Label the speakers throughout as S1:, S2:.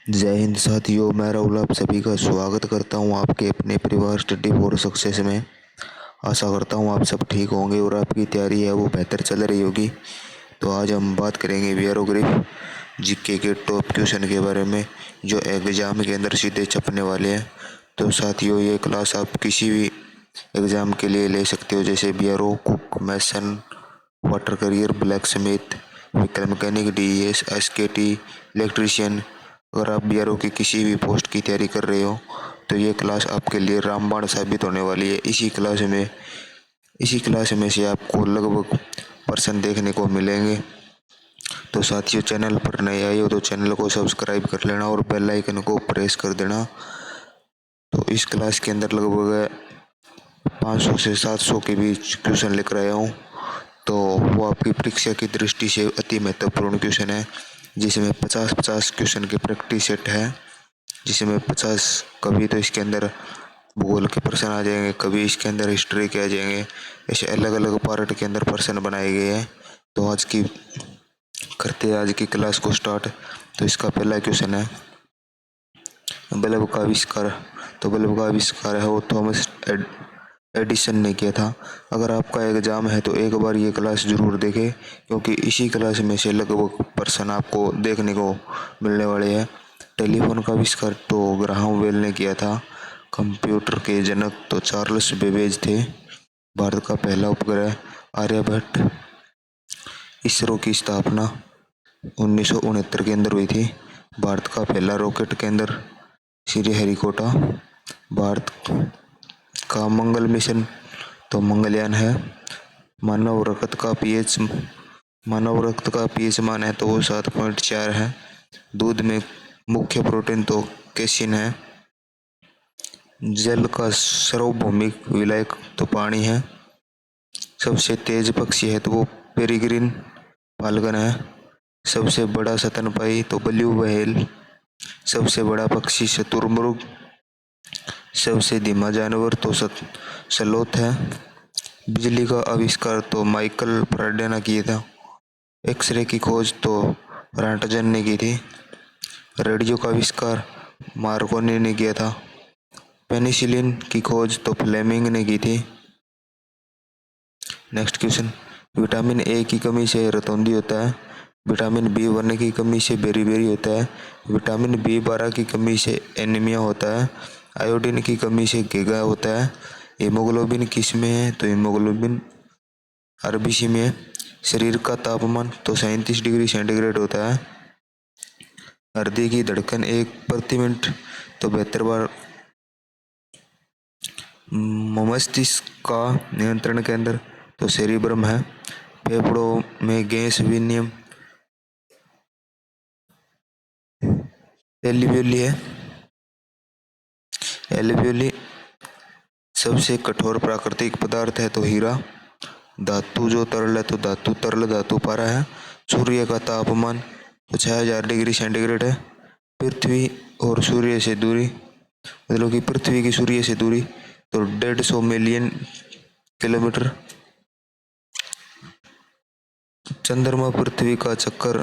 S1: जय हिंद साथियों, मैं राहुल आप सभी का स्वागत करता हूं आपके अपने परिवार स्टडी फॉर सक्सेस में। आशा करता हूं आप सब ठीक होंगे और आपकी तैयारी है वो बेहतर चल रही होगी। तो आज हम बात करेंगे वीआरओग्रिफ जीके के टॉप क्वेश्चन के बारे में जो एग्ज़ाम के अंदर सीधे छपने वाले हैं। तो साथियों, ये क्लास आप किसी भी एग्ज़ाम के लिए ले सकते हो, जैसे BRO, cook, mason, water carrier, blacksmith, vehicle mechanic, DES, SKT, electrician. अगर आप बीआरओ की किसी भी पोस्ट की तैयारी कर रहे हो तो ये क्लास आपके लिए रामबाण साबित होने वाली है। इसी क्लास में से आपको लगभग पर्सन देखने को मिलेंगे। तो साथियों, चैनल पर नए आए हो तो चैनल को सब्सक्राइब कर लेना और बेल आइकन को प्रेस कर देना। तो इस क्लास के अंदर लगभग 500 से 700 के बीच क्वेश्चन लेकर आया हूँ। तो वो आपकी परीक्षा की दृष्टि से अति महत्वपूर्ण क्वेश्चन है, जिसमें 50-50 क्वेश्चन के प्रैक्टिस सेट है, जिसमें 50 कभी तो इसके अंदर भूगोल के प्रश्न आ जाएंगे, कभी इसके अंदर हिस्ट्री के आ जाएंगे। ऐसे अलग अलग पार्ट के अंदर प्रश्न बनाए गए हैं। तो आज की क्लास को स्टार्ट। तो इसका पहला क्वेश्चन है बल्ब का आविष्कार। तो बल्ब का आविष्कार है वो थॉमस एडिसन ने किया था। अगर आपका एग्जाम है तो एक बार ये क्लास जरूर देखें, क्योंकि इसी क्लास में से लगभग पर्सन आपको देखने को मिलने वाले हैं। टेलीफोन का आविष्कार तो ग्राहम बेल ने किया था। कंप्यूटर के जनक तो चार्ल्स बेबेज थे। भारत का पहला उपग्रह आर्यभट्ट। इसरो की स्थापना 1969 के अंदर हुई थी। भारत का पहला रॉकेट केंद्र श्रीहरिकोटा। भारत का मंगल मिशन तो मंगलयान है। मानव रक्त का पीएच मान है तो वो 7.4 है। दूध में मुख्य प्रोटीन तो कैसिन है। जल का सार्वभौमिक विलायक तो पानी है। सबसे तेज पक्षी है तो वो पेरिग्रिन फाल्कन है। सबसे बड़ा स्तनपायी तो ब्लू व्हेल। सबसे बड़ा पक्षी शुतुरमुर्ग। सबसे धीमा जानवर तो स्लोथ है। बिजली का आविष्कार तो माइकल फैराडे ने किया था। एक्सरे की खोज तो रॉन्टगन ने की थी। रेडियो का आविष्कार मार्कोनी ने किया था। पेनिसिलिन की खोज तो फ्लेमिंग ने की थी। नेक्स्ट क्वेश्चन, विटामिन ए की कमी से रतौंधी होता है। विटामिन B1 की कमी से बेरीबेरी होता है। विटामिन B12 की कमी से एनीमिया होता है। आयोडीन की कमी से गेगा होता है। हीमोग्लोबिन किस में है तो हीमोग्लोबिन आरबीसी में है। शरीर का तापमान तो 37 डिग्री सेंटीग्रेड होता है। हृदय की धड़कन 1 प्रति मिनट तो 72 बार। मस्तिष्क का नियंत्रण केंद्र तो सेरिब्रम है। फेफड़ों में गैस विनिमय एल्वियोली है। एल्वियोली। सबसे कठोर प्राकृतिक पदार्थ है तो हीरा। धातु जो तरल है तो तरल धातु पारा है। सूर्य का तापमान तो 6000 डिग्री सेंटीग्रेड है। पृथ्वी और सूर्य से दूरी, मतलब कि पृथ्वी की सूर्य से दूरी तो 150 मिलियन किलोमीटर। चंद्रमा पृथ्वी का चक्कर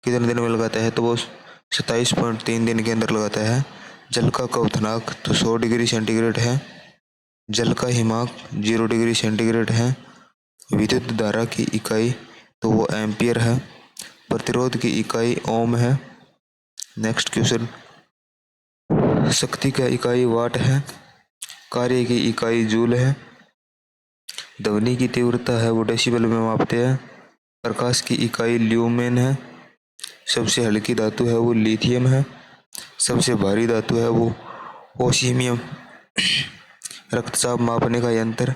S1: कितने दिन में लगाता है तो वो 27.3 दिन के अंदर लगाता है। जल का क्वथनांक तो 100 डिग्री सेंटीग्रेड है। जल का हिमांक 0 डिग्री सेंटीग्रेड है। विद्युत धारा की इकाई तो वो एम्पियर है। प्रतिरोध की इकाई ओम है। नेक्स्ट क्वेश्चन, शक्ति का इकाई वाट है। कार्य की इकाई जूल है। ध्वनि की तीव्रता है वो डेसिबल में मापते हैं। प्रकाश की इकाई ल्यूमेन है। सबसे हल्की धातु है वो लिथियम है। सबसे भारी धातु है वो ओसीमियम। रक्तचाप मापने का यंत्र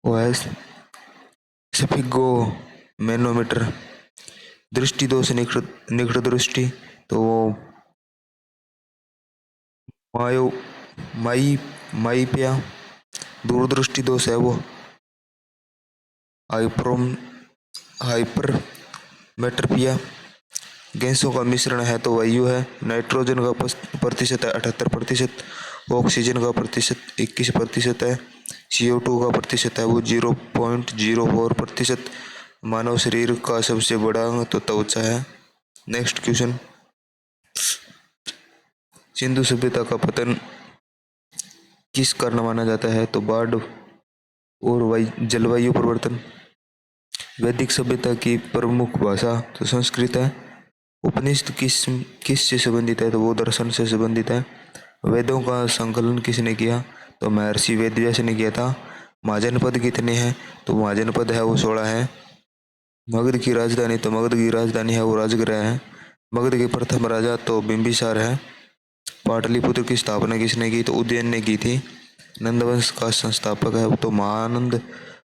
S1: वो है स्फिग्मोमेनोमीटर। दृष्टि दोष निकट दृष्टि तो वो मायो माई माइपिया। दूरदृष्टि दोष है वो हाइपरमेट्रोपिया। गैसों का मिश्रण है तो वायु है। नाइट्रोजन का प्रतिशत है 78%। ऑक्सीजन का प्रतिशत 21% है। CO2 का प्रतिशत है वो 0.04%। मानव शरीर का सबसे बड़ा अंग तो त्वचा है। नेक्स्ट क्वेश्चन, सिंधु सभ्यता का पतन किस कारण माना जाता है? तो बाढ़ और जलवायु परिवर्तन। वैदिक सभ्यता की प्रमुख भाषा तो संस्कृत है। उपनिषद किस से संबंधित है? तो वो दर्शन से संबंधित है। वेदों का संकलन किसने किया? तो महर्षि वेदव्यास ने किया था। महाजनपद कितने हैं? तो महाजनपद है वो 16 है। मगध की राजधानी, तो मगध की राजधानी है वो राजगृह है। मगध के प्रथम राजा तो बिंबिसार है। पाटलिपुत्र की स्थापना किसने की? तो उदयन ने की थी। नंदवंश का संस्थापक है तो महानंद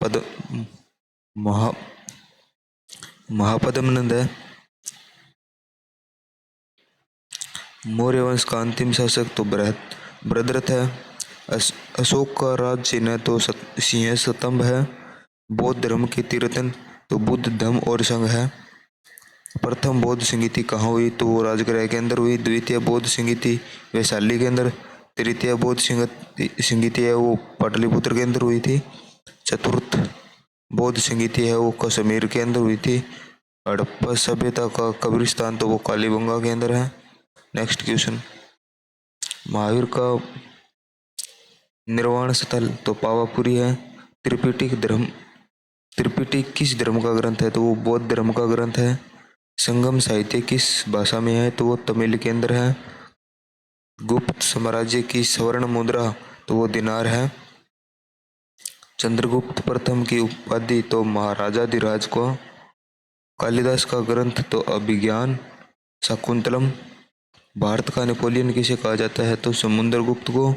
S1: पद महा महापद्मनंद है। मौर्य वंश का अंतिम शासक तो भद्रथ है। अशोक का राज चिन्ह तो सिंह स्तंभ है। बौद्ध धर्म के तीर्थन तो बुद्ध धम्म और संघ है। प्रथम बौद्ध संगीति कहाँ हुई? तो वो राजगृह के अंदर हुई। द्वितीय बौद्ध संगीति वैशाली के अंदर। तृतीय बौद्ध संगीति है वो पाटलिपुत्र के अंदर हुई थी। चतुर्थ बौद्ध संगीति है वो कश्मीर के अंदर हुई थी। हड़प्पा सभ्यता का कब्रिस्तान तो वो कालीबंगा के अंदर है। नेक्स्ट क्वेश्चन, महावीर का निर्वाण स्थल तो पावापुरी है। त्रिपिटक किस धर्म का ग्रंथ है? तो वो बौद्ध धर्म का ग्रंथ है। संगम साहित्य किस भाषा में है? तो वो तमिल के अंदर है। गुप्त साम्राज्य की स्वर्ण मुद्रा तो वो दिनार है। चंद्रगुप्त प्रथम की उपाधि तो महाराजाधिराज को। कालिदास का ग्रंथ तो अभिज्ञान शाकुंतलम। भारत का नेपोलियन किसे कहा जाता है? तो समुद्रगुप्त को।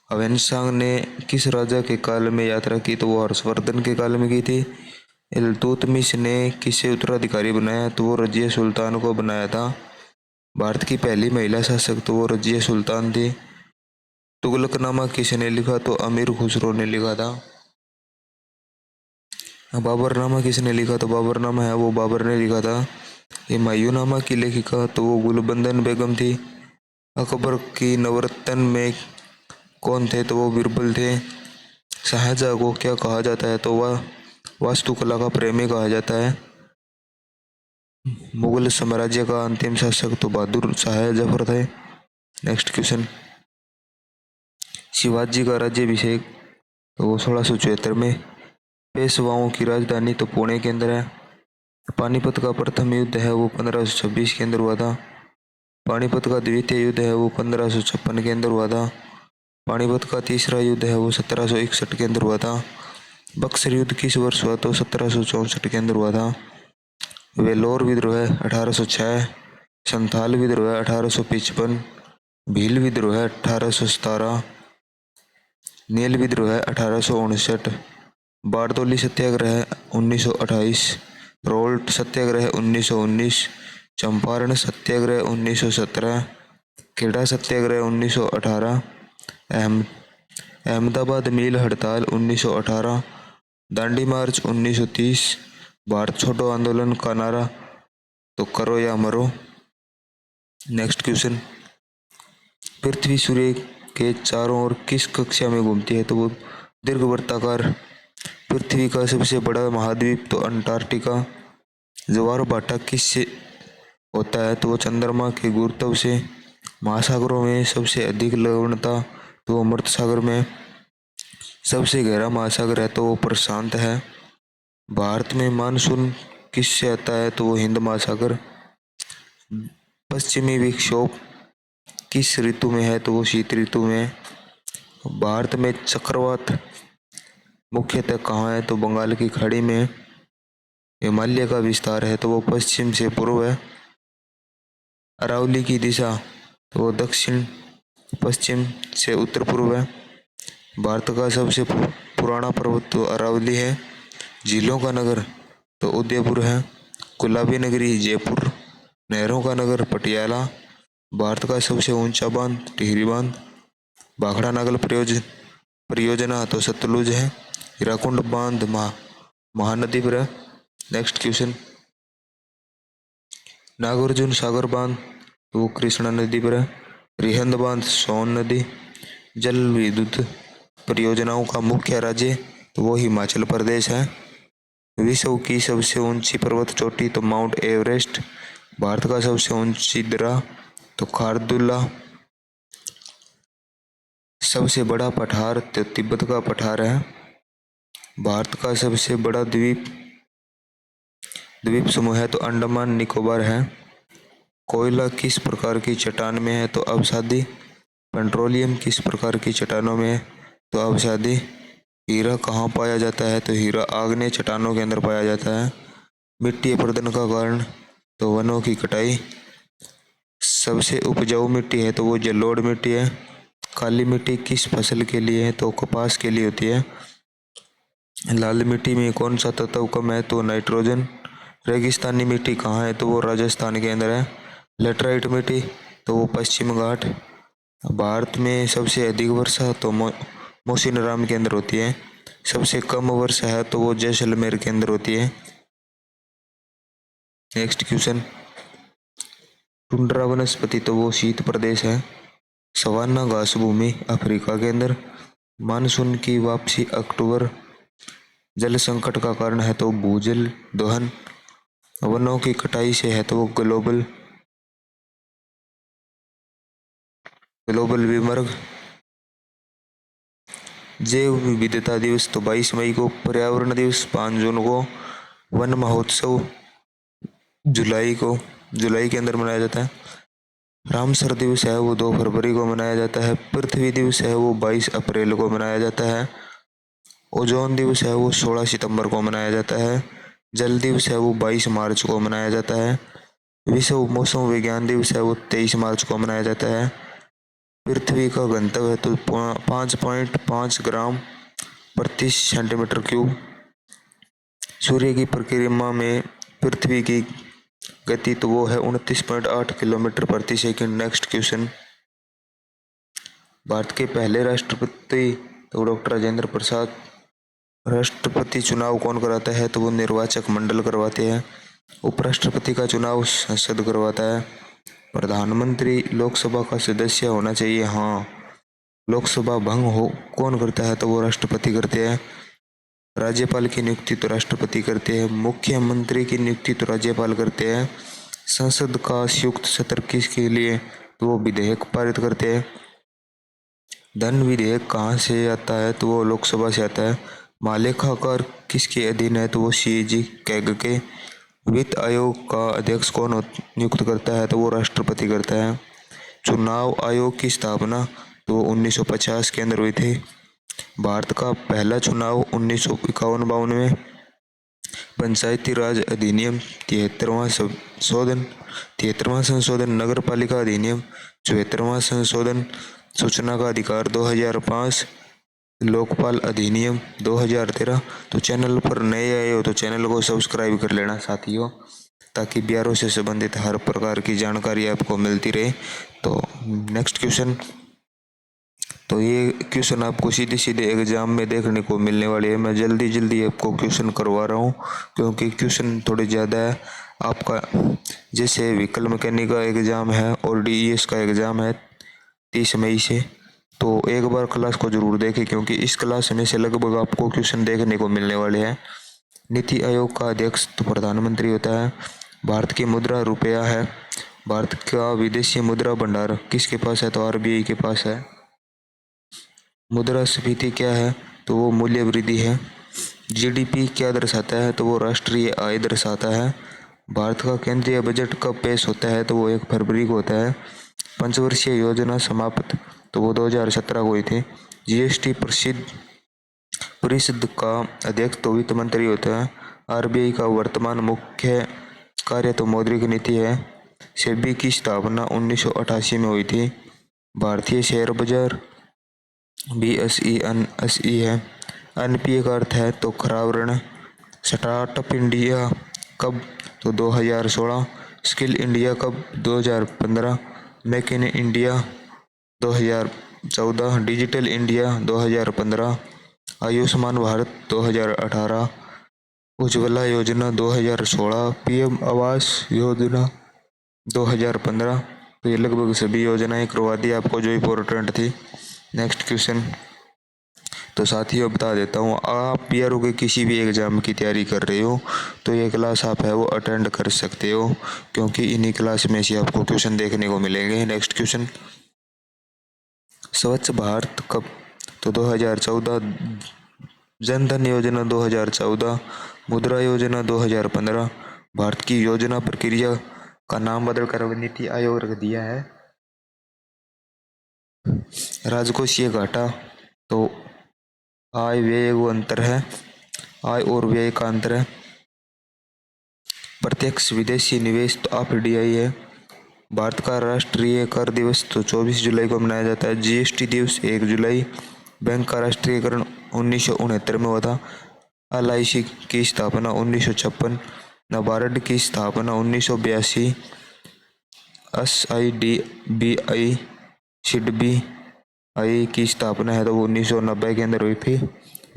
S1: ह्वेनसांग ने किस राजा के काल में यात्रा की? तो वो हर्षवर्धन के काल में की थी। इल्तुतमिश ने किसे उत्तराधिकारी बनाया? तो वो रजिया सुल्तान को बनाया था। भारत की पहली महिला शासक तो वो रजिया सुल्तान थी। तुगलकनामा किसने लिखा? तो अमीर खुसरो ने लिखा था। बाबरनामा किसने लिखा? तो बाबरनामा है वो बाबर ने लिखा था। हुमायूंनामा की लेखिका तो वो गुलबंदन बेगम थी। अकबर की नवरत्न में कौन थे? तो वो बीरबल थे। शाहजहां को क्या कहा जाता है? तो वह वास्तुकला का प्रेमी कहा जाता है। मुगल साम्राज्य का अंतिम शासक तो बहादुर शाह जफर थे। नेक्स्ट क्वेश्चन, शिवाजी का राज्याभिषेक तो वो 1674 में। पेशवाओं की राजधानी तो पुणे के अंदर है। पानीपत का प्रथम युद्ध है वो 1526 के अंदर हुआ था। पानीपत का द्वितीय युद्ध है वो 1556 के अंदर हुआ था। पानीपत का तीसरा युद्ध है वो 1761 के अंदर हुआ था। बक्सर युद्ध किस वर्ष हुआ? तो 1764 के अंदर हुआ था। वेलोर विद्रोह 1806। संथाल विद्रोह 1855। भील विद्रोह 1817। नील विद्रोह 1859। बारदौली सत्याग्रह 1928। रोल्ट सत्याग्रह 1919। चंपारण सत्याग्रह 1917। खेड़ा सत्याग्रह 1918। अहमदाबाद मिल हड़ताल 1918। दांडी मार्च 1930। भारत छोड़ो आंदोलन का नारा तो करो या मरो। नेक्स्ट क्वेश्चन, पृथ्वी सूर्य के चारों ओर किस कक्षा में घूमती है? तो वो दीर्घवृत्ताकार। पृथ्वी का सबसे बड़ा महाद्वीप तो अंटार्कटिका। ज्वार भाटा किससे होता है? तो वो चंद्रमा के गुरुत्व से। महासागरों में सबसे अधिक लवणता तो वो मृत सागर में। सबसे गहरा महासागर है तो वो प्रशांत है। भारत में मानसून किससे आता है? तो वो हिंद महासागर। पश्चिमी विक्षोभ किस ऋतु में है? तो वो शीत ऋतु में। भारत में चक्रवात मुख्यतः कहाँ है? तो बंगाल की खाड़ी में। हिमालय का विस्तार है तो वो पश्चिम से पूर्व है। अरावली की दिशा तो वो दक्षिण पश्चिम से उत्तर पूर्व है। भारत का सबसे पुराना पर्वत तो अरावली है। झीलों का नगर तो उदयपुर है। गुलाबी नगरी जयपुर। नहरों का नगर पटियाला। भारत का सबसे ऊंचा बांध टिहरी बांध। भाखड़ा नागल परियोजना तो सतलुज है। हीराकुंड बांध महानदी पर है। नेक्स्ट क्वेश्चन, नागार्जुन सागर बांध तो वो कृष्णा नदी पर है। रिहंद बांध सोन नदी। जल विद्युत परियोजनाओं का मुख्य राज्य तो वो हिमाचल प्रदेश है। विश्व की सबसे ऊंची पर्वत चोटी तो माउंट एवरेस्ट। भारत का सबसे ऊंची दर्रा तो खारदुल्ला। सबसे बड़ा पठार तो तिब्बत का पठार है। भारत का सबसे बड़ा द्वीप समूह है तो अंडमान निकोबार है। कोयला किस प्रकार की चट्टान में है तो अवसादी। पेट्रोलियम किस प्रकार की चट्टानों में है तो अवसादी। हीरा कहाँ पाया जाता है तो हीरा आग्नेय चट्टानों के अंदर पाया जाता है। मिट्टी अपरदन का कारण तो वनों की कटाई। सबसे उपजाऊ मिट्टी है तो वो जलोढ़ मिट्टी है। काली मिट्टी किस फसल के लिए है तो कपास के लिए होती है। लाल मिट्टी में कौन सा तत्व कम है तो नाइट्रोजन। रेगिस्तानी मिट्टी कहाँ है तो वो राजस्थान के अंदर है। लेटराइट मिट्टी तो वो पश्चिम घाट। भारत में सबसे अधिक वर्षा तो मौसिनराम के अंदर होती है। सबसे कम वर्षा है तो वो जैसलमेर के अंदर होती है। नेक्स्ट क्वेश्चन, टुंड्रा वनस्पति तो वो शीत प्रदेश है। सवाना घास भूमि अफ्रीका के अंदर। मानसून की वापसी अक्टूबर। जल संकट का कारण है तो भूजल दोहन। वनों की कटाई से है तो वो ग्लोबल विमर्ग। जैव विविधता दिवस तो 22 मई को। पर्यावरण दिवस 5 जून को। वन महोत्सव जुलाई के अंदर मनाया जाता है। रामसर दिवस है वो 2 फरवरी को मनाया जाता है। पृथ्वी दिवस है वो 22 अप्रैल को मनाया जाता है। ओजोन दिवस है वो 16 सितंबर को मनाया जाता है। जल दिवस है वो 22 मार्च को मनाया जाता है। विश्व मौसम विज्ञान दिवस है वो 23 मार्च को मनाया जाता है। पृथ्वी का घनत्व है तो 5.5 ग्राम प्रति सेंटीमीटर क्यूब। सूर्य की परिक्रमा में पृथ्वी की गति तो वो है 29.8 किलोमीटर प्रति सेकंड। नेक्स्ट क्वेश्चन, भारत के पहले राष्ट्रपति तो डॉक्टर राजेंद्र प्रसाद। राष्ट्रपति चुनाव कौन कराता है तो वो निर्वाचक मंडल करवाते हैं। उपराष्ट्रपति का चुनाव संसद करवाता है। प्रधानमंत्री लोकसभा का सदस्य होना चाहिए, हाँ। लोकसभा भंग हो कौन करता है तो वो राष्ट्रपति करते हैं। राज्यपाल की नियुक्ति तो राष्ट्रपति करते हैं। मुख्यमंत्री की नियुक्ति तो राज्यपाल करते हैं। संसद का संयुक्त सत्र किसके लिए तो वो विधेयक पारित करते हैं। धन विधेयक कहाँ से आता है तो वो लोकसभा से आता है। महालेखाकार किसके अधीन है तो वो सीएजी कैग के। वित्त आयोग का अध्यक्ष कौन नियुक्त करता है तो वो राष्ट्रपति करता है। चुनाव आयोग की स्थापना तो 1950 के अंदर हुई थी। भारत का पहला चुनाव 1951-52 में। पंचायती राज अधिनियम 73वां संशोधन। नगर पालिका अधिनियम 74वां संशोधन। सूचना का अधिकार 2005। लोकपाल अधिनियम 2013। तो चैनल पर नए आए हो तो चैनल को सब्सक्राइब कर लेना साथियों, ताकि बिहारों से संबंधित हर प्रकार की जानकारी आपको मिलती रहे। तो नेक्स्ट क्वेश्चन, तो ये क्वेश्चन आपको सीधे सीधे एग्जाम में देखने को मिलने वाले है। मैं जल्दी आपको क्वेश्चन करवा रहा हूँ क्योंकि क्वेश्चन थोड़े ज़्यादा है। आपका जैसे व्हीकल मैकेनिक का एग्ज़ाम है और डीईएस का एग्ज़ाम है 30 मई से, तो एक बार क्लास को जरूर देखें क्योंकि इस क्लास में से लगभग आपको क्वेश्चन देखने को मिलने वाले हैं। नीति आयोग का अध्यक्ष तो प्रधानमंत्री होता है। भारत की मुद्रा रुपया है। भारत का विदेशी मुद्रा भंडार किसके पास है तो आरबीआई के पास है। मुद्रास्फीति क्या है तो वो मूल्य वृद्धि है। जीडीपी क्या दर्शाता है तो वो राष्ट्रीय आय दर्शाता है। भारत का केंद्रीय बजट कब पेश होता है तो वो 1 फरवरी को होता है। पंचवर्षीय योजना समाप्त तो वो 2017 को हुई थी। जीएसटी परिषद का अध्यक्ष तो वित्त मंत्री होता है। आरबीआई का वर्तमान मुख्य कार्य तो मौद्रिक नीति है। सेबी की स्थापना 1988 में हुई थी। भारतीय शेयर बाजार BSE NSE है। एनपीए का अर्थ है तो खराब ऋण। स्टार्टअप इंडिया कब तो 2016। स्किल इंडिया कब 2015। Make in India 2014। Digital India 2015। Ayushman Bharat 2018। Ujjwala योजना 2016। पीएम आवास योजना 2015। तो ये लगभग सभी योजनाएं करवा दी आपको जो इम्पोर्टेंट थी। नेक्स्ट क्वेश्चन, तो साथियों बता देता हूँ, आप पीआरओ के किसी भी एग्जाम की तैयारी कर रहे हो तो ये क्लास आप है वो अटेंड कर सकते हो, क्योंकि इन्हीं क्लास में से आपको क्वेश्चन देखने को मिलेंगे। नेक्स्ट क्वेश्चन, स्वच्छ भारत कब? तो 2014, जन धन योजना 2014, मुद्रा योजना 2015, भारत की योजना प्रक्रिया का नाम बदलकर नीति आयोग रख दिया है। राजकोषीय घाटा, तो आय व्यय वो अंतर है, आय और व्यय का अंतर है। प्रत्यक्ष विदेशी निवेश तो एफडीआई है। भारत का राष्ट्रीय कर दिवस तो 24 जुलाई को मनाया जाता है। जीएसटी दिवस 1 जुलाई। बैंक का राष्ट्रीयकरण 1969 में हुआ था। एलआईसी की स्थापना 1956। नाबार्ड की स्थापना 1982। एसआईडीबीआई सिडबीआई की स्थापना है तो वो 1990 के अंदर हुई थी।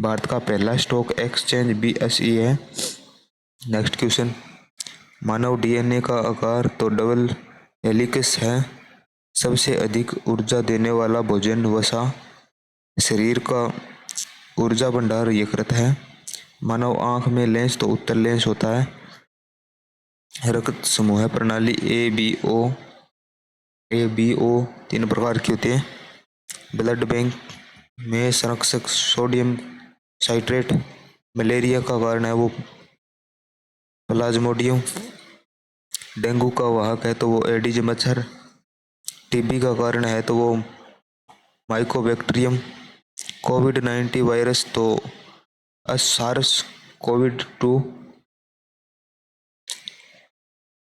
S1: भारत का पहला स्टॉक एक्सचेंज बीएसई है। नेक्स्ट क्वेश्चन, मानव डीएनए का आकार तो डबल हेलिक्स है। सबसे अधिक ऊर्जा देने वाला भोजन वसा। शरीर का ऊर्जा भंडार यकृत है। मानव आंख में लेंस तो उत्तल लेंस होता है। रक्त समूह प्रणाली ए बी ओ 3 प्रकार की होती है। ब्लड बैंक में संरक्षक सोडियम साइट्रेट। मलेरिया का कारण है वो प्लाज्मोडियम। डेंगू का वाहक है तो वो एडिज मच्छर। टीबी का कारण है तो वो माइकोबैक्टीरियम। कोविड-19 वायरस तो सार्स कोविड-2।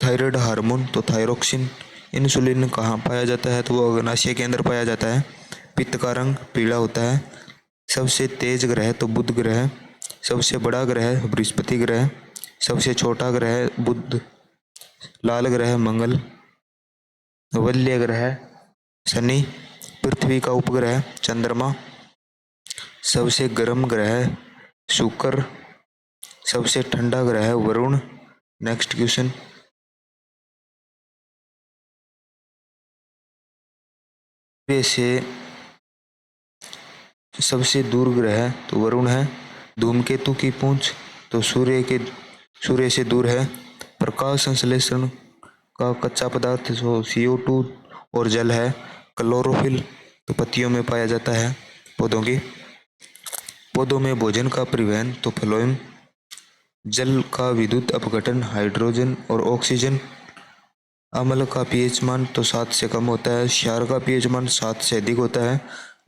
S1: थायराइड हार्मोन तो थायरोक्सिन। इंसुलिन कहाँ पाया जाता है तो वो अग्नाशय के अंदर पाया जाता है। पित्त का रंग पीला होता है। सबसे तेज ग्रह तो बुध ग्रह। सबसे बड़ा ग्रह बृहस्पति ग्रह। सबसे छोटा ग्रह बुध। लाल ग्रह मंगल। वल्य ग्रह शनि। पृथ्वी का उपग्रह चंद्रमा। सबसे गर्म ग्रह शुक्र। सबसे ठंडा ग्रह वरुण। नेक्स्ट क्वेश्चन, सूर्य से सबसे दूर ग्रह तो वरुण है। धूमकेतु की पूंछ तो सूर्य से दूर है। प्रकाश संश्लेषण का कच्चा पदार्थ जो CO2 और जल है। क्लोरोफिल तो पत्तियों में पाया जाता है पौधों की। पौधों में भोजन का परिवहन तो फ्लोएम। जल का विद्युत अपघटन हाइड्रोजन और ऑक्सीजन। अम्ल का पीएच मान तो 7 से कम होता है। क्षार का पीएच मान 7 से अधिक होता है।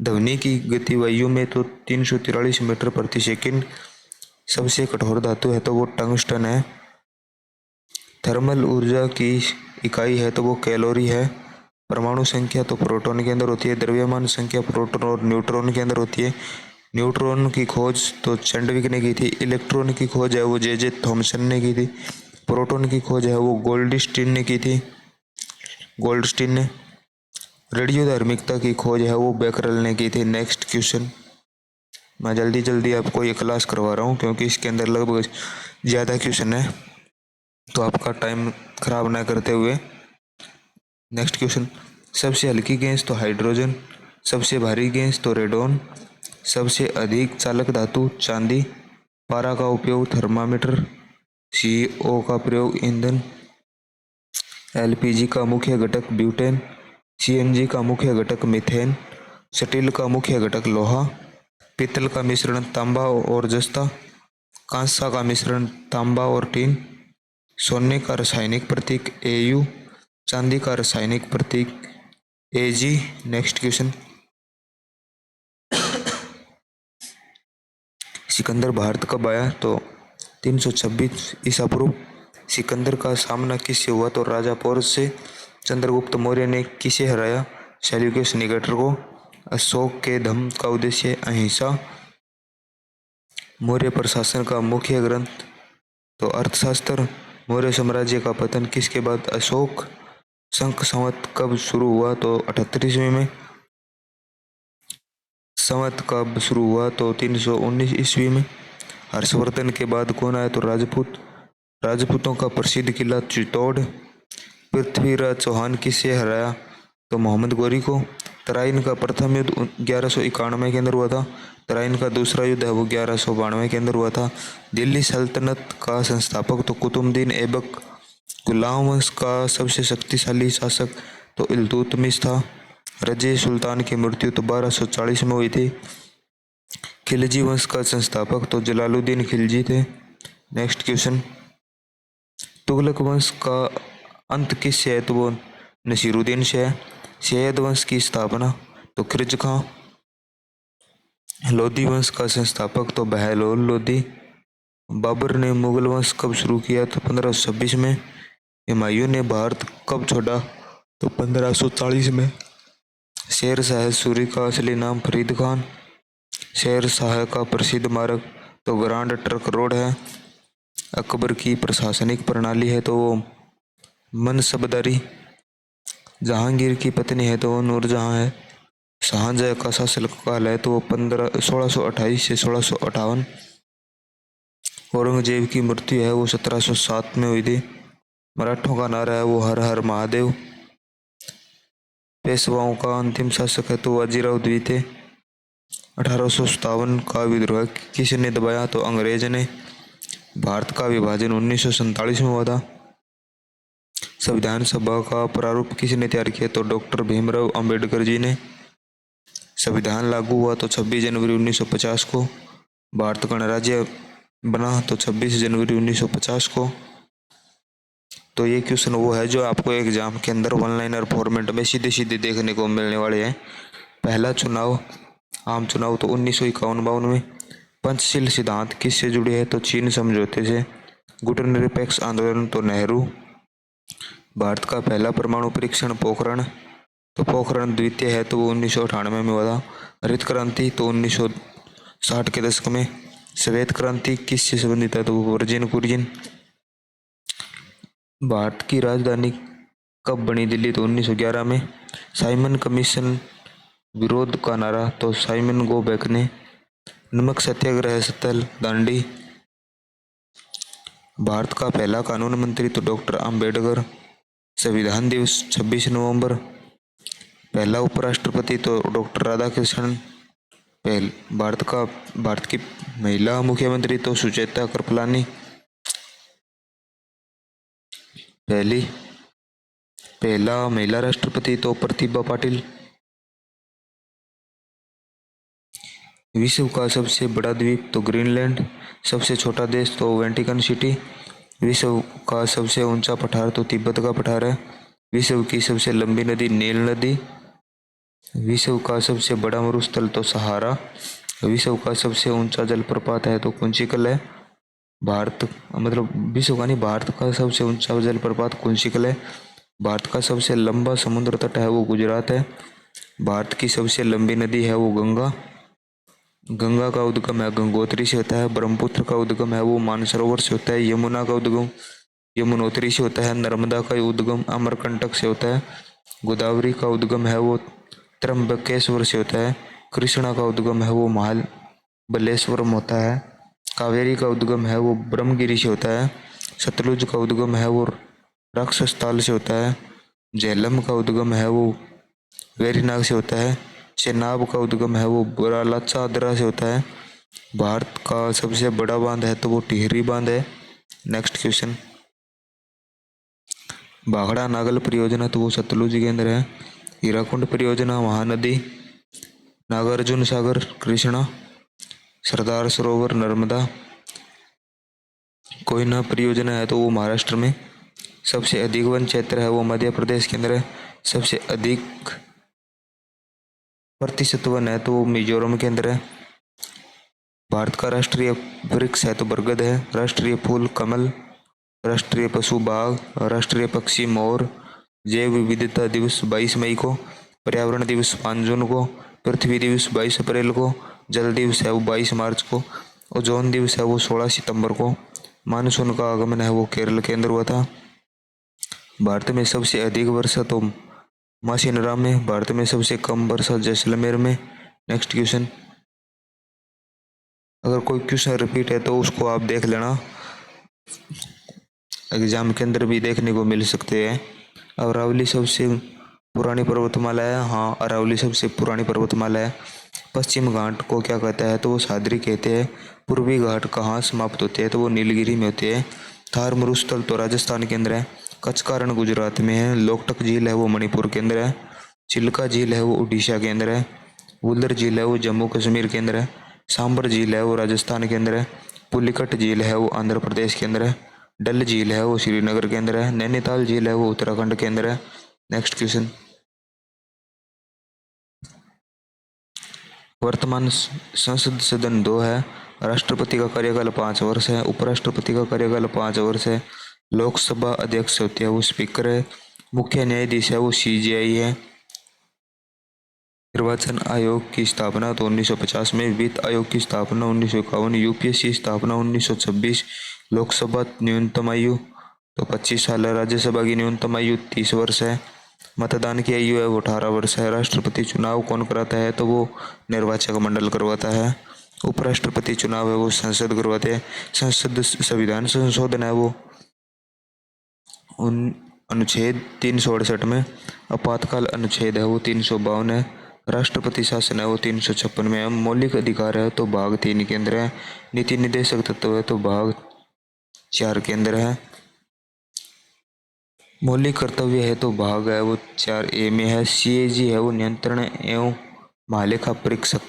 S1: ध्वनि की गति वायु में तो 343 मीटर प्रति सेकंड। सबसे कठोर धातु है तो वो टंगस्टन है। थर्मल ऊर्जा की इकाई है तो वो कैलोरी है। परमाणु संख्या तो प्रोटॉन के अंदर होती है। द्रव्यमान संख्या प्रोटॉन और न्यूट्रॉन के अंदर होती है। न्यूट्रॉन की खोज तो चैंडविक ने की थी। इलेक्ट्रॉन की खोज है वो जे थॉमसन ने की थी। प्रोटॉन की खोज है वो गोल्डस्टीन ने की थी। गोल्डस्टीन ने। रेडियोधर्मिकता की खोज है वो बेकरल ने की थी। नेक्स्ट क्वेश्चन, मैं जल्दी आपको ये क्लास करवा रहा हूँ क्योंकि इसके अंदर लगभग ज़्यादा क्वेश्चन है, तो आपका टाइम खराब ना करते हुए। नेक्स्ट क्वेश्चन, सबसे हल्की गैस तो हाइड्रोजन। सबसे भारी गैस तो रेडोन। सबसे अधिक चालक धातु चांदी। पारा का उपयोग थर्मामीटर। CO का प्रयोग ईंधन। LPG का मुख्य घटक ब्यूटेन। CNG का मुख्य घटक मीथेन। स्टील का मुख्य घटक लोहा। पीतल का मिश्रण तांबा और जस्ता। कांसा का मिश्रण तांबा और टीन। सोने का रासायनिक प्रतीक AU। चांदी का रासायनिक प्रतीक AG। Next question, Sikandar Bharat कब आया तो 326 ईसा पूर्व। सिकंदर का सामना किससे हुआ तो राजा पोरस से। चंद्रगुप्त मौर्य ने किसे हराया, सेल्यूकस निकेटर को। अशोक के धम्म का उद्देश्य अहिंसा। मौर्य प्रशासन का मुख्य ग्रंथ तो अर्थशास्त्र। मौर्य साम्राज्य का पतन किसके बाद, अशोक। शंख संवत कब शुरू हुआ तो 78 ईस्वी में। संवत कब शुरू हुआ तो 319 ईस्वी में। हर्षवर्धन के बाद कौन आया तो राजपूत। राजपूतों का प्रसिद्ध किला चित्तौड़। पृथ्वीराज चौहान किसे हराया तो मोहम्मद गौरी को। तराइन का प्रथम युद्ध 1191 के अंदर हुआ था। तराइन का दूसरा युद्ध है वो 1192 के अंदर हुआ था। दिल्ली सल्तनत का संस्थापक तो कुतुबुद्दीन ऐबक। गुलाम वंश का सबसे शक्तिशाली शासक तो इल्तुतमिश था। रज़े सुल्तान की मृत्यु तो 1240 में हुई थी। खिलजी वंश का संस्थापक तो जलालुद्दीन खिलजी थे। नेक्स्ट क्वेश्चन, तुगलक वंश का अंत किससे है तो वो नसीरुद्दीन से है। सैयद वंश की स्थापना तो खिरज खां। लोधी वंश का संस्थापक तो बहलोल लोधी। बाबर ने मुगल वंश कब शुरू किया तो 1526 में। हुमायूं ने भारत कब छोड़ा तो 1540 में। शेर शाह सूरी का असली नाम फरीद खान। शेर शाह का प्रसिद्ध मार्ग तो ग्रांड ट्रंक रोड है। अकबर की प्रशासनिक प्रणाली है तो वो मनसबदारी। जहांगीर की पत्नी है तो वो नूरजहां है। शाहजहां का शासनकाल है तो वो 1628 से 1658। औरंगजेब की मृत्यु है वो 1707 में हुई थी। मराठों का नारा है वो हर हर महादेव। पेशवाओं का अंतिम शासक है तो बाजीराव द्वितीय। 1857 का विद्रोह किसने दबाया तो अंग्रेज ने। भारत का विभाजन 1947 में हुआ था। संविधान सभा का प्रारूप किसने तैयार किया तो डॉक्टर भीमराव अंबेडकर जी ने। संविधान लागू हुआ तो 26 जनवरी 1950 को। भारत गणराज्य बना तो 26 जनवरी 1950 को। तो ये क्वेश्चन वो है जो आपको एग्जाम के अंदर वन लाइनर फॉर्मेट में सीधे सीधे देखने को मिलने वाले हैं। पहला चुनाव आम चुनाव तो 1951-52 में। पंचशील सिद्धांत किससे जुड़े हैं तो चीन समझौते से। गुटनिरपेक्ष आंदोलन तो नेहरू। भारत का पहला परमाणु परीक्षण पोखरण तो पोखरण द्वितीय है तो वो 1998 में हुआ था। हरित क्रांति तो 1960 के दशक में। श्वेत क्रांति किससे संबंधित है तो वो वर्जिन कुरियन। भारत की राजधानी कब बनी दिल्ली तो 1911 में। साइमन कमीशन विरोध का नारा तो साइमन गो बैक ने। नमक सत्याग्रह स्थल दांडी। भारत का पहला कानून मंत्री तो डॉक्टर अंबेडकर। संविधान दिवस 26 नवंबर। पहला उपराष्ट्रपति तो डॉक्टर राधाकृष्णन। भारत की महिला मुख्यमंत्री तो सुचेता कृपलानी। पहला महिला राष्ट्रपति तो प्रतिभा पाटिल। विश्व का सबसे बड़ा द्वीप तो ग्रीनलैंड। सबसे छोटा देश तो वेटिकन सिटी। विश्व का सबसे ऊंचा पठार तो तिब्बत का पठार है। विश्व की सबसे लंबी नदी नील नदी। विश्व का सबसे बड़ा मरुस्थल तो सहारा। विश्व का सबसे ऊंचा जलप्रपात है तो कुंचिकल है। विश्व का नहीं, भारत का सबसे ऊंचा जलप्रपात कुंचिकल है। भारत का सबसे लंबा समुद्र तट है वो गुजरात है। भारत की सबसे लंबी नदी है वो गंगा। गंगा का उद्गम है गंगोत्री से होता है। ब्रह्मपुत्र का उद्गम है वो मानसरोवर से होता है। यमुना का उद्गम यमुनोत्री से होता है। नर्मदा का उद्गम अमरकंटक से होता है। गोदावरी का उद्गम है वो त्र्यंबकेश्वर से होता है। कृष्णा का उद्गम है वो महाबलेश्वरम होता है। कावेरी का उद्गम है वो ब्रह्मगिरी से होता है। सतलुज का उद्गम है वो राक्षसताल से होता है। झेलम का उद्गम है वो वेरीनाग से होता है। चेनाब का उद्गम है वो बुरालाचादरा से होता है। भारत का सबसे बड़ा बांध है तो वो टिहरी बांध है। नेक्स्ट क्वेश्चन, भाखड़ा नागल परियोजना तो वो सतलुज के अंदर है। हीराकुंड परियोजना महानदी। नागार्जुन सागर कृष्णा। सरदार सरोवर नर्मदा। कोयना परियोजना है तो वो महाराष्ट्र में। सबसे अधिक वन क्षेत्र है वो मध्य प्रदेश के अंदर है। सबसे अधिक प्रतिशत वन है तो वो मिजोरम के अंदर है। भारत का राष्ट्रीय वृक्ष है तो बरगद है। राष्ट्रीय फूल कमल। राष्ट्रीय पशु बाघ। राष्ट्रीय पक्षी मोर। जैव विविधता दिवस 22 मई को। पर्यावरण दिवस 5 जून को। पृथ्वी दिवस 22 अप्रैल को। जल दिवस है वो 22 मार्च को। ओजोन दिवस है वो 16 सितंबर को। मानसून का आगमन है वो केरल के अंदर हुआ था। भारत में सबसे अधिक वर्षा तो मासिनराम में। भारत में सबसे कम वर्षा जैसलमेर में। नेक्स्ट क्वेश्चन, अगर कोई क्वेश्चन रिपीट है तो उसको आप देख लेना, एग्जाम के अंदर भी देखने को मिल सकते हैं। अरावली सबसे पुरानी पर्वतमाला है, हाँ अरावली सबसे पुरानी पर्वतमाला है। पश्चिम घाट को क्या कहता है, तो वो सादरी कहते हैं। पूर्वी घाट कहाँ समाप्त होते हैं, तो वो नीलगिरी में होते हैं। थार मरुस्थल तो राजस्थान के अंदर है। कचकारण गुजरात में है। लोकटक झील है वो मणिपुर के अंदर है। चिल्का झील है वो उड़ीसा के अंदर है। वुल्लर झील है वो जम्मू कश्मीर के अंदर है। सांबर झील है वो राजस्थान के अंदर है। पुलिकट झील है वो आंध्र प्रदेश के अंदर है। डल झील है वो श्रीनगर के अंदर है। नैनीताल झील है वो उत्तराखंड के अंदर है। नेक्स्ट क्वेश्चन, वर्तमान संसद सदन 2 है। राष्ट्रपति का कार्यकाल 5 वर्ष है। उपराष्ट्रपति का कार्यकाल 5 वर्ष है। लोकसभा अध्यक्ष होते हैं वो स्पीकर है। मुख्य न्यायाधीश है वो सीजेआई है। निर्वाचन आयोग की स्थापना तो 1950 में। वित्त आयोग की स्थापना 1951। यूपीएससी स्थापना 1926। लोकसभा न्यूनतम आयु तो 25 साल है। राज्यसभा की न्यूनतम आयु 30 वर्ष है। मतदान की आयु है वो 18 वर्ष है। राष्ट्रपति चुनाव कौन कराता है, तो वो निर्वाचक मंडल करवाता है। उपराष्ट्रपति चुनाव है वो संसद करवाते हैं। संसद संविधान संशोधन है वो अनुच्छेद 368 में। आपातकाल अनुच्छेद है वो 352 है। राष्ट्रपति शासन है वो 356 में है। मौलिक अधिकार है तो भाग 3 के अंदर है। नीति निर्देशक तत्व है तो भाग 4 के अंदर है। मौलिक कर्तव्य है तो भाग है वो 4A में है। सीएजी है वो नियंत्रण एवं महालेखा परीक्षक।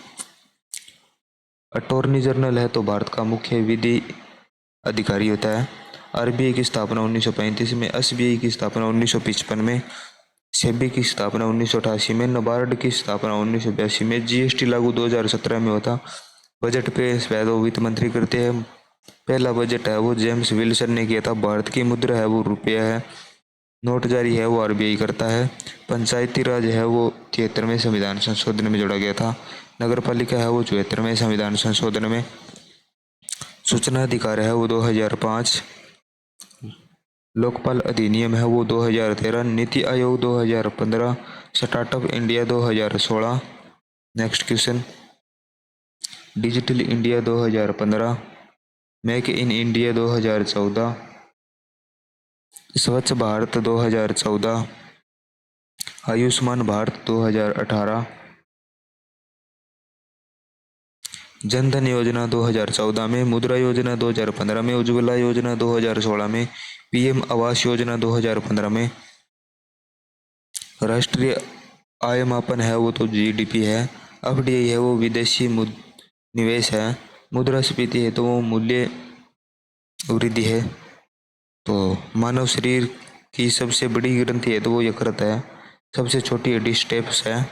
S1: अटॉर्नी जनरल है तो भारत का मुख्य विधि अधिकारी होता है। आरबीआई की स्थापना 1935 में। एसबीआई की स्थापना 1955 में। सेबी की स्थापना 1988 में। नाबार्ड की स्थापना 1982 में। जीएसटी लागू 2017 में होता। बजट पेश वित्त मंत्री करते हैं। पहला बजट है वो जेम्स विल्सन ने किया था। भारत की मुद्रा है वो रुपया है। नोट जारी है वो आरबीआई करता है। पंचायती राज है वो 73वें संविधान संशोधन में जोड़ा गया था। नगर पालिका है वो 74वें संविधान संशोधन में। सूचना अधिकार है वो 2005। लोकपाल अधिनियम है वो 2013। NITI Aayog 2015। Startup India 2016। Next question, digital India 2015। Make in India 2014। स्वच्छ भारत 2014। आयुष्मान भारत 2018। जनधन योजना 2014 में। मुद्रा योजना 2015 में। उज्ज्वला योजना 2016 में। पीएम आवास योजना 2015 में। राष्ट्रीय आय मापन है वो तो जीडीपी है। एफडीआई है वो विदेशी निवेश है। मुद्रास्फीति है तो वो मूल्य वृद्धि है। तो मानव शरीर की सबसे बड़ी ग्रंथि है तो वो यकृत है। सबसे छोटी हड्डी स्टेप्स है।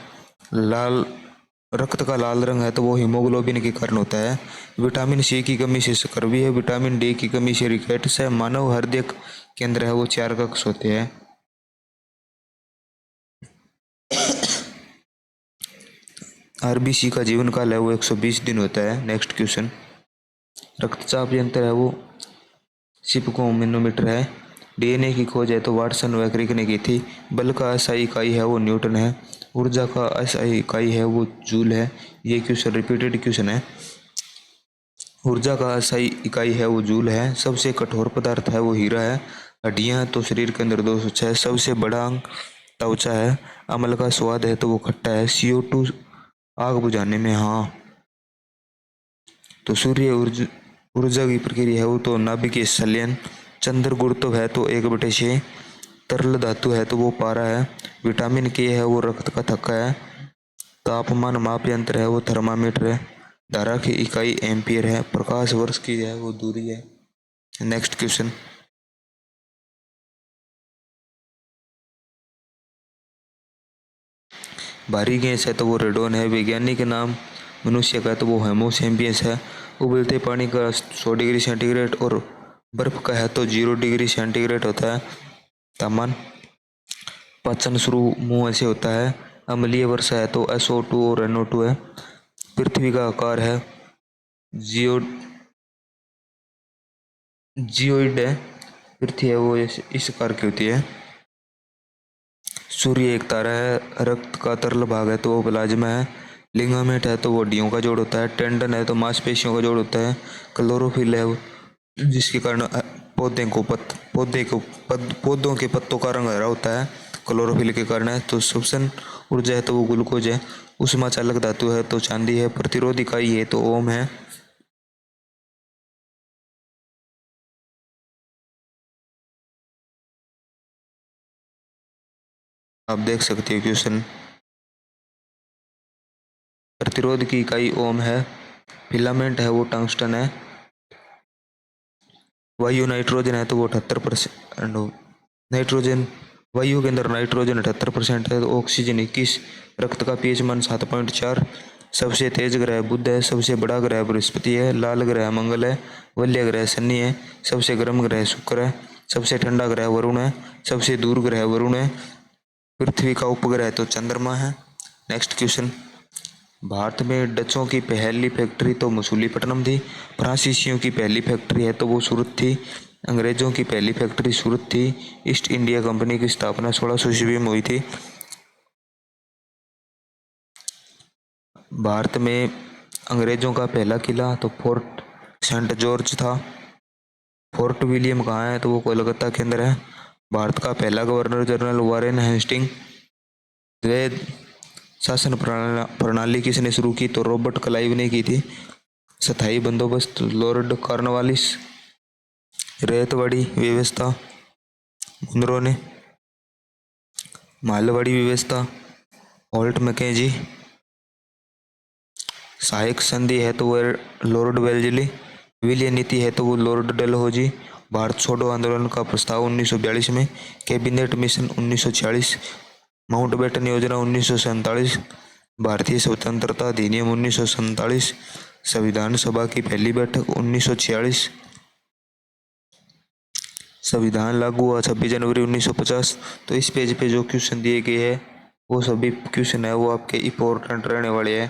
S1: लाल रक्त का लाल रंग है तो वो हीमोग्लोबिन के कारण होता है। विटामिन सी की कमी से स्कर्वी है। विटामिन डी की कमी से रिकेट्स है। मानव हृदय केंद्र है वो 4 कक्ष होते हैं। आरबीसी का जीवन काल है वो 120 दिन होता है। नेक्स्ट क्वेश्चन, रक्तचाप यंत्र है वो सिपको मैनोमीटर है। डीएनए की खोज है तो वाटसन व क्रिक ने की थी। बल का एसआई इकाई है वो न्यूटन है। ऊर्जा का एसआई इकाई है वो जूल है। ये क्वेश्चन रिपीटेड क्वेश्चन है। ऊर्जा का एसआई इकाई है वो जूल है। सबसे कठोर पदार्थ है वो हीरा है। हड्डियां तो शरीर के अंदर 206। सबसे बड़ा अंग त्वचा है। अम्ल का स्वाद है तो वो खट्टा है। CO2 आग बुझाने में, हाँ तो सूर्य ऊर्जा की प्रक्रिया है वो तो नाभिकीय संलयन। चंद्र गुरुत्व है तो 1/6। तरल धातु है तो वो पारा है। विटामिन के है वो रक्त का थक्का है। तापमान माप यंत्र है वो थर्मामीटर है। धारा की इकाई एम्पियर है। प्रकाश वर्ष की है वो दूरी है। नेक्स्ट क्वेश्चन, भारी गैस है तो वो रेडोन है। वैज्ञानिक नाम मनुष्य का है तो वो होमो सेपियंस है। उबलते पानी का 100 डिग्री सेंटीग्रेड और बर्फ का है तो 0 डिग्री सेंटीग्रेड होता है तापमान। पाचन शुरू मुंह से होता है। अम्लीय वर्षा है तो SO2 और NO2 है। पृथ्वी का आकार है जियोइड है। पृथ्वी है वो इस आकार की होती है। सूर्य एक तारा है। रक्त का तरल भाग है तो वो प्लाज्मा है। लिगामेंट है तो वो हड्डियों का जोड़ होता है। टेंडन है तो मांसपेशियों का जोड़ होता है। क्लोरोफिल है वो जिसके कारण पौधों के पत्तों का रंग हरा होता है। क्लोरोफिल के कारण है। तो श्वसन ऊर्जा है तो वो ग्लूकोज है। ऊष्मा चालक धातु है तो चांदी है। प्रतिरोध इकाई है तो ओम है। आप देख सकते हो क्वेश्चन। प्रतिरोध की इकाई ओम है। फिलामेंट है वो टंगस्टन है। वायु नाइट्रोजन है तो वो 78%। नाइट्रोजन वायु के अंदर नाइट्रोजन 78% है तो ऑक्सीजन 21। रक्त का पीएच मान 7.4। सबसे तेज ग्रह बुध है। सबसे बड़ा ग्रह बृहस्पति है। लाल ग्रह मंगल है। वल्य ग्रह शनि है। सबसे गर्म ग्रह शुक्र है। सबसे ठंडा ग्रह वरुण है। सबसे दूर ग्रह वरुण है। पृथ्वी का उपग्रह तो चंद्रमा है। Next question. भारत में डचों की पहली फैक्ट्री तो मसूलीपट्टनम थी। फ्रांसीसियों की पहली फैक्ट्री है तो वो सूरत थी। अंग्रेजों की पहली फैक्ट्री सूरत थी। ईस्ट इंडिया कंपनी की स्थापना 1600 ईस्वी में हुई थी। भारत में अंग्रेजों का पहला किला तो फोर्ट सेंट जॉर्ज था। फोर्ट विलियम कहाँ है तो वो कोलकाता के अंदर है। भारत का पहला गवर्नर जनरल वारेन हेस्टिंग। द्वैध शासन प्रणाली किसने शुरू की तो रॉबर्ट क्लाइव ने की थी। स्थायी बंदोबस्त लॉर्ड कॉर्नवालिस। रेतवाड़ी व्यवस्था मुनरो ने। मालवाड़ी व्यवस्था होल्ट मैकेंजी। सहायक संधि है तो वो लॉर्ड वेल्जली। विलय नीति है तो वो लॉर्ड डलहौजी। भारत छोड़ो आंदोलन का प्रस्ताव 1942 में। Cabinet mission 1946। माउंटबेटन योजना 1947। भारतीय स्वतंत्रता अधिनियम 1947। संविधान सभा की पहली बैठक 1946। संविधान लागू हुआ 26 जनवरी 1950। तो इस पेज पे जो क्वेश्चन दिए गए हैं वो सभी क्वेश्चन है वो आपके इम्पोर्टेंट रहने वाले हैं,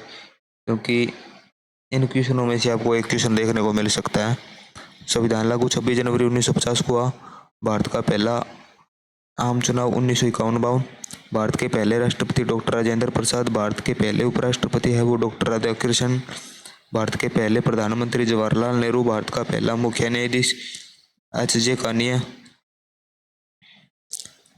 S1: क्योंकि इन क्वेश्चनों में से आपको एक क्वेश्चन देखने को मिल सकता है। संविधान लागू 26 जनवरी 1950 को हुआ। भारत का पहला आम चुनाव 1951। भारत के पहले राष्ट्रपति डॉक्टर राजेंद्र प्रसाद। भारत के पहले उपराष्ट्रपति है वो डॉक्टर राधाकृष्णन। भारत के पहले प्रधानमंत्री जवाहरलाल नेहरू। भारत का पहला मुख्य न्यायाधीश एच.जे. कानिया।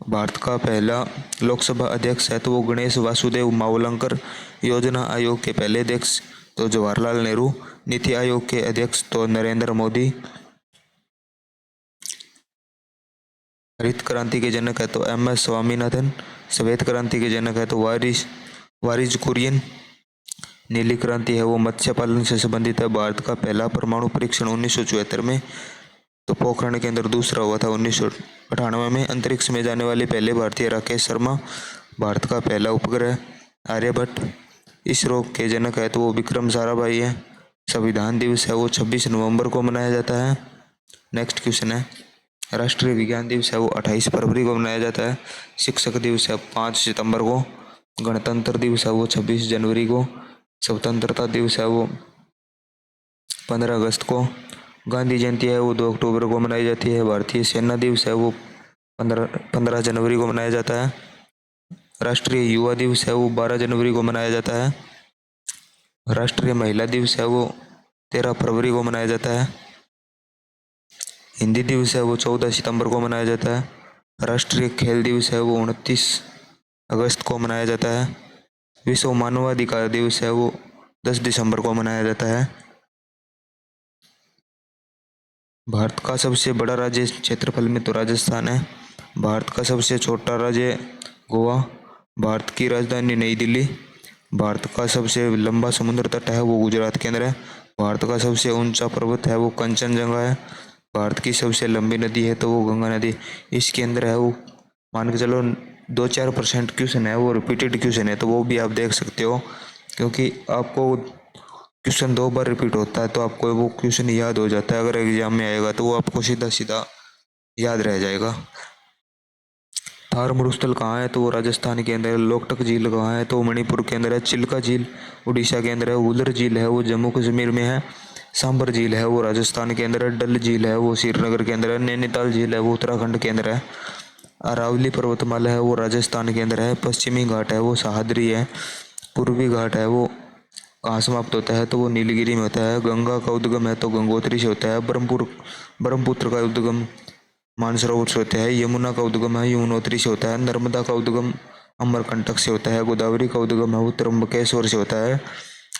S1: भारत का पहला लोकसभा अध्यक्ष है तो वो गणेश वासुदेव मावलंकर। योजना आयोग के पहले अध्यक्ष तो जवाहरलाल नेहरू। नीति आयोग के अध्यक्ष तो नरेंद्र मोदी। हरित क्रांति के जनक है तो एम.एस. स्वामीनाथन। श्वेत क्रांति के जनक है तो वारिस कुरियन। नीली क्रांति है वो मत्स्य पालन से संबंधित है। भारत का पहला परमाणु परीक्षण 1974 में तो पोखरण के अंदर दूसरा हुआ था 1998 में। अंतरिक्ष में जाने वाले पहले भारतीय राकेश शर्मा। भारत का पहला उपग्रह आर्यभट्ट। इसरो के जनक है तो वो विक्रम साराभाई है। संविधान दिवस है वो 26 नवंबर को मनाया जाता है। नेक्स्ट क्वेश्चन है। राष्ट्रीय विज्ञान दिवस है वो 28 फरवरी को मनाया जाता है। शिक्षक दिवस है 5 सितंबर को। गणतंत्र दिवस है वो 26 जनवरी को। स्वतंत्रता दिवस है वो 15 अगस्त को। गांधी जयंती है वो 2 अक्टूबर को मनाई जाती है। भारतीय सेना दिवस है वो 15 जनवरी को मनाया जाता है। राष्ट्रीय युवा दिवस है वो 12 जनवरी को मनाया जाता है। राष्ट्रीय महिला दिवस है वो 13 फरवरी को मनाया जाता है। हिंदी दिवस है वो 14 सितंबर को मनाया जाता है। राष्ट्रीय खेल दिवस है वो 29 अगस्त को मनाया जाता है। विश्व मानवाधिकार दिवस है वो 10 दिसंबर को मनाया जाता है। भारत का सबसे बड़ा राज्य क्षेत्रफल में तो राजस्थान है। भारत का सबसे छोटा राज्य गोवा। भारत की राजधानी नई दिल्ली। भारत का सबसे लंबा समुद्र तट है वो गुजरात के अंदर है। भारत का सबसे ऊंचा पर्वत है वो कंचनजंगा है। भारत की सबसे लंबी नदी है तो वो गंगा नदी इसके अंदर है। वो मान के चलो 2-4% क्वेश्चन है वो रिपीटेड क्वेश्चन है, तो वो भी आप देख सकते हो, क्योंकि आपको क्वेश्चन 2 बार रिपीट होता है तो आपको वो क्वेश्चन याद हो जाता है। अगर एग्जाम में आएगा तो वो आपको सीधा सीधा याद रह जाएगा। थार मरुस्थल कहाँ है तो वो राजस्थान के अंदर है। लोकटक झील कहाँ है तो वो मणिपुर के अंदर है। चिल्का झील उड़ीसा के अंदर है। उलर झील है वो जम्मू कश्मीर में है। सांबर झील है वो राजस्थान के अंदर है। डल झील है वो श्रीनगर के अंदर है। नैनीताल झील है वो उत्तराखंड के अंदर है। अरावली पर्वतमाला है वो राजस्थान के अंदर है। पश्चिमी घाट है वो सह्याद्री है। पूर्वी घाट है वो कहाँ समाप्त होता है तो वो नीलगिरी में होता है। गंगा का उद्गम है तो गंगोत्री से होता है। ब्रह्मपुत्र का उद्गम मानसरोवर से होता है, यमुना का उद्गम है यमुनोत्री से होता है, नर्मदा का उद्गम अमरकंटक से होता है, गोदावरी का उद्गम है वो त्र्यंबकेश्वर से होता है,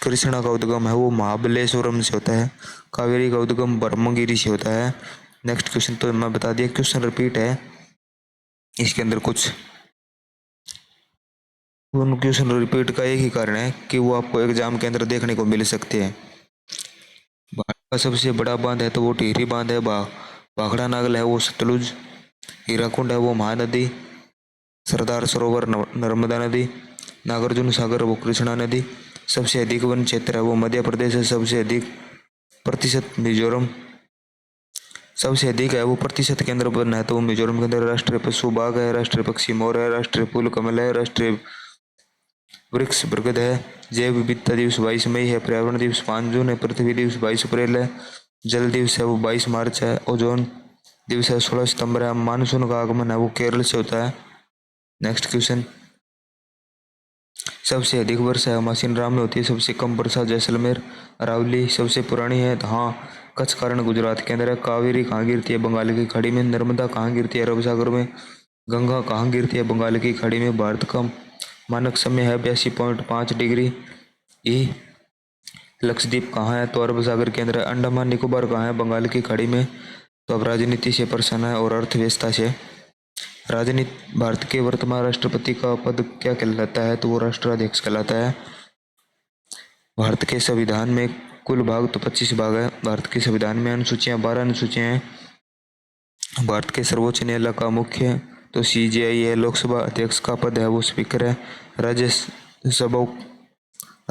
S1: कृष्णा का उद्गम है वो महाबलेश्वरम से होता है, कावेरी का उद्गम ब्रह्मगिरी से होता है। नेक्स्ट क्वेश्चन तो मैं बता दिया, क्वेश्चन रिपीट है, इसके अंदर कुछ उन क्वेश्चन रिपीट का एक ही कारण है कि वो आपको एग्जाम के अंदर देखने को मिल सकते हैं। भारत का सबसे बड़ा बांध है तो वो टिहरी बांध है, भाखड़ा नागल है वो सतलुज, हीराकुंड है वो महानदी, सरदार सरोवर नर्मदा नदी, नागार्जुन सागर वो कृष्णा नदी, सबसे अधिक वन क्षेत्र है वो मध्य प्रदेश है, सबसे अधिक प्रतिशत मिजोरम, सबसे अधिक है वो प्रतिशत के अंदर वन है तो वो मिजोरम के अंदर, राष्ट्रीय पशु बाघ है, राष्ट्रीय पक्षी मोर है, राष्ट्रीय फूल कमल है, राष्ट्रीय वृक्ष बरगद है, जैव विविधता दिवस 22 मई है, पर्यावरण दिवस 5 जून है, पृथ्वी दिवस 22 अप्रैल है, जल दिवस है वो 22 मार्च है, ओजोन दिवस है 16 सितंबर है, मानसून का आगमन है वो केरल से होता है। नेक्स्ट क्वेश्चन, सबसे अधिक वर्षा है मासिनराम में होती है, सबसे कम वर्षा जैसलमेर अरावली, सबसे पुरानी है हाँ कच्छ कारण गुजरात के अंदर है, कावेरी कहाँ गिरती है बंगाल की खाड़ी में, नर्मदा कहाँ गिरती है अरब सागर में, गंगा कहाँ गिरती है बंगाल की खाड़ी में, भारत का मानक समय है 82.5 डिग्री ई, लक्षद्वीप कहाँ है तो अरब सागर के अंदर है, अंडमान निकोबार कहाँ है बंगाल की खाड़ी में। तो अब राजनीति से प्रश्न है और अर्थव्यवस्था से, राजनीति, भारत के वर्तमान राष्ट्रपति का पद क्या कहलाता है तो वो राष्ट्राध्यक्ष कहलाता है। भारत के संविधान में कुल भाग तो 25 भाग है, भारत के संविधान में अनुसूचियां 12 अनुसूचियां हैं। भारत के सर्वोच्च न्यायालय का मुख्य तो CJI है, लोकसभा अध्यक्ष का पद है वो स्पीकर है,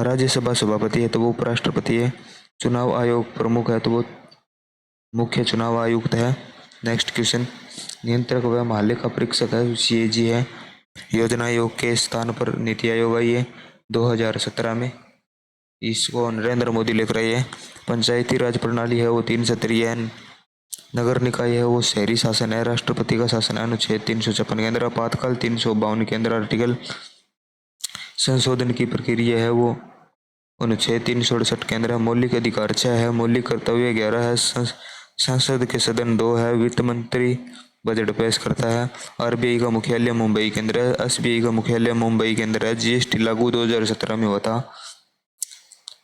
S1: राज्यसभा सभापति है तो वो उपराष्ट्रपति है, चुनाव आयोग प्रमुख है तो वो मुख्य चुनाव आयुक्त है। नेक्स्ट क्वेश्चन, नियंत्रक व महालेखा परीक्षक है CAG है, योजना आयोग के स्थान पर नीति आयोग आई है 2017 में, इसको नरेंद्र मोदी लेकर आए हैं। पंचायती राज प्रणाली है वो 3 स्तरीय है, नगर निकाय है वो शहरी शासन है, राष्ट्रपति का शासन है अनुच्छेद 356 के अंदर, आपातकाल 352 के अंदर आर्टिकल, संशोधन की प्रक्रिया है वो अनुच्छेद 368 के अंदर है, मौलिक अधिकार 6 है, मौलिक कर्तव्य 11 है, संसद के सदन 2 है, वित्त मंत्री बजट पेश करता है, RBI का मुख्यालय मुंबई के अंदर है, SBI का मुख्यालय मुंबई के अंदर है, GST लागू 2017 में हुआ था।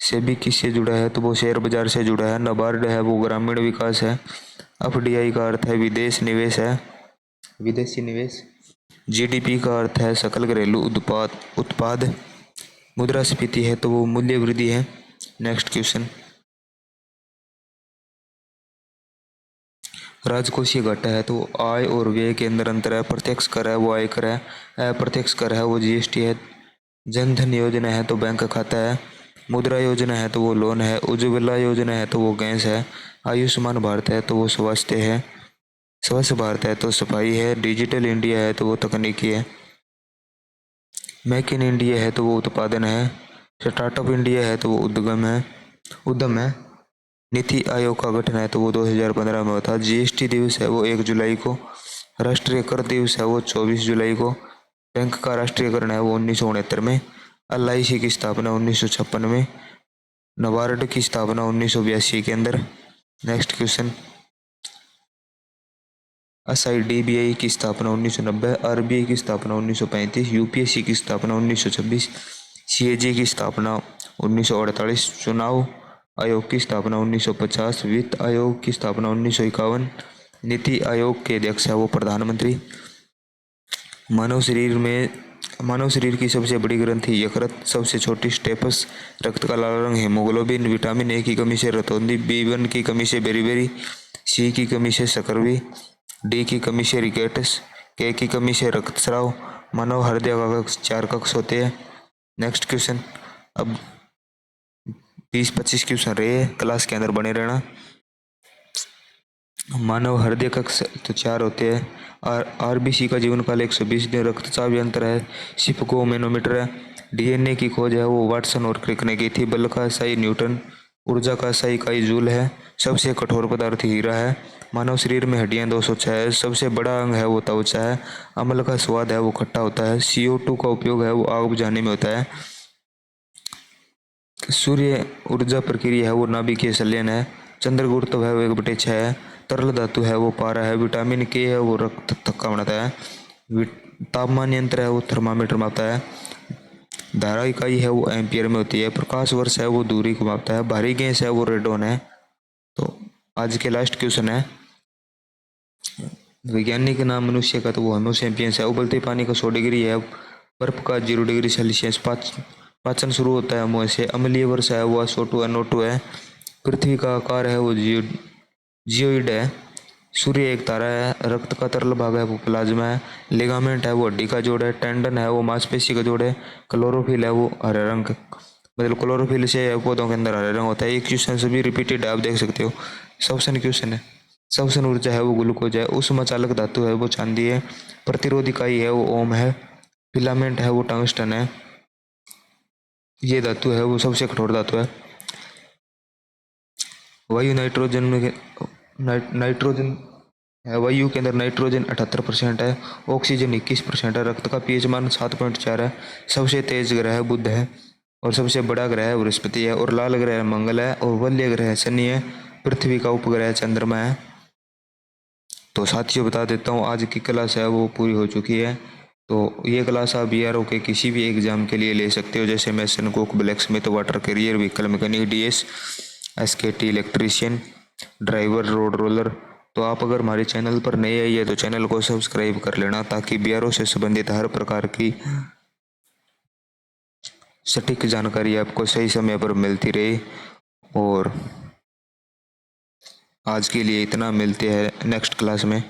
S1: सेबी किससे जुड़ा है तो वो शेयर बाजार से जुड़ा है, नाबार्ड है वो ग्रामीण विकास है, FDI का अर्थ है विदेश निवेश है, विदेशी निवेश, GDP का अर्थ है सकल घरेलू उत्पाद, मुद्रास्फीति है तो वो मूल्य वृद्धि है। नेक्स्ट क्वेश्चन, राजकोषीय घाटा है तो आय और व्यय के अंदर अंतर है, प्रत्यक्ष कर है वो आयकर है, अप्रत्यक्ष कर है वो GST है, जन धन योजना है तो बैंक खाता है, मुद्रा योजना है तो वो लोन है, उज्ज्वला योजना है तो वो गैस है, आयुष्मान भारत है तो वो स्वास्थ्य है, स्वच्छ भारत है तो सफाई है, डिजिटल इंडिया है तो वो तकनीकी है, मेक इन इंडिया है तो वो उत्पादन है, स्टार्टअप इंडिया है तो वो उद्यम है, नीति आयोग का गठन है तो वो 2015 में हुआ था, GST दिवस है वो 1 जुलाई को, राष्ट्रीय कर दिवस है वो 24 जुलाई को, बैंक का राष्ट्रीयकरण है वो 1969 में, LIC की स्थापना 1956 में, नाबार्ड की स्थापना 1982 के अंदर। नेक्स्ट क्वेश्चन, SIDBI की स्थापना 1990, RBI की स्थापना 1935, UPSC की स्थापना 1926, CAG की स्थापना 1948, चुनाव आयोग की स्थापना 1950, वित्त आयोग की स्थापना 1951, नीति आयोग के अध्यक्ष है वो प्रधानमंत्री। मानव शरीर की सबसे बड़ी ग्रंथि यकृत, सबसे छोटी स्टेपस, रक्त का लाल रंग हेमोग्लोबिन, विटामिन A की कमी से रतौंधी, B1 की कमी से बेरीबेरी, C की कमी से सकरवी, D की कमी से रिकेटस, K की कमी से रक्तस्राव। मानव हृदय का कक्ष 4 कक्ष होते हैं। नेक्स्ट क्वेश्चन, अब 20-25 क्वेश्चन रहे, क्लास के अंदर बने रहना। मानव हृदय कक्ष तो 4 होते हैं, और RBC का जीवन काल 120 दिन, रक्तचाप यंत्र है, सिपको मैनोमीटर है, DNA की खोज है वो वाटसन और क्रिक ने की थी, बल का SI न्यूटन, ऊर्जा का SI इकाई जूल है, सबसे कठोर पदार्थ हीरा है, मानव शरीर में हड्डियां 206 है, सबसे बड़ा अंग है वो त्वचा है, अम्ल का स्वाद है वो खट्टा होता है, CO2 का उपयोग है वो आग बुझाने में होता है, सूर्य ऊर्जा प्रक्रिया है वो नाभिकीय संलयन है, चंद्र गुरुत्व है वो 1/6 है, तरल धातु है वो पारा है, विटामिन के है वो रक्त थक्का बनाता है, तापमान यंत्र है वो थर्मामीटर मापता है, धारा इकाई है वो एम्पियर में होती है, प्रकाश वर्ष है वो दूरी को मापता है, भारी गैस है वो रेडोन है। तो आज के लास्ट क्वेश्चन है, वैज्ञानिक नाम मनुष्य का तो वो होमो सैपियंस है। उबलते पानी का 100 डिग्री है, बर्फ का 0 डिग्री सेल्सियस, पाचन शुरू होता है मुंह से, अम्लीय वर्षा है वो SO2 NO2 है, पृथ्वी का आकार है वो जियोइड है, सूर्य एक तारा है, रक्त का तरल भाग है वो प्लाज्मा है, लिगामेंट है वो हड्डी का जोड़ है, टेंडन है वो मांसपेशी का जोड़ है, क्लोरोफिल है वो हरे रंग मतलब क्लोरोफिल से पौधों के अंदर हरे रंग होता है। ये क्वेश्चन सभी रिपीटेड आप देख सकते हो, सबसन क्वेश्चन है। सबसन ऊर्जा है वो ग्लूकोज है, उष्मा चालक धातु है वो चांदी है, प्रतिरोध इकाई है वो ओम है, फिलामेंट है वो टंगस्टन है, ये धातु है वो सबसे कठोर धातु है। वायु नाइट्रोजन है, वायु के अंदर नाइट्रोजन 78% है, ऑक्सीजन 21% है, रक्त का पीएच मान 7.4 है, सबसे तेज ग्रह बुध है और सबसे बड़ा ग्रह बृहस्पति है, और लाल ग्रह मंगल है, और वल्य ग्रह शनि है, पृथ्वी का उपग्रह चंद्रमा है। तो साथियों बता देता हूँ, आज की क्लास है वो पूरी हो चुकी है। तो ये क्लास आप BRO के किसी भी एग्जाम के लिए ले सकते हो, जैसे mason cook, blacksmith, water carrier, vehicle mechanic, DS, SKT, electrician, driver, road roller. तो आप अगर हमारे चैनल पर नए आई है तो चैनल को सब्सक्राइब कर लेना, ताकि BRO से संबंधित हर प्रकार की सटीक जानकारी आपको सही समय पर मिलती रहे। और आज के लिए इतना, मिलते हैं नेक्स्ट क्लास में।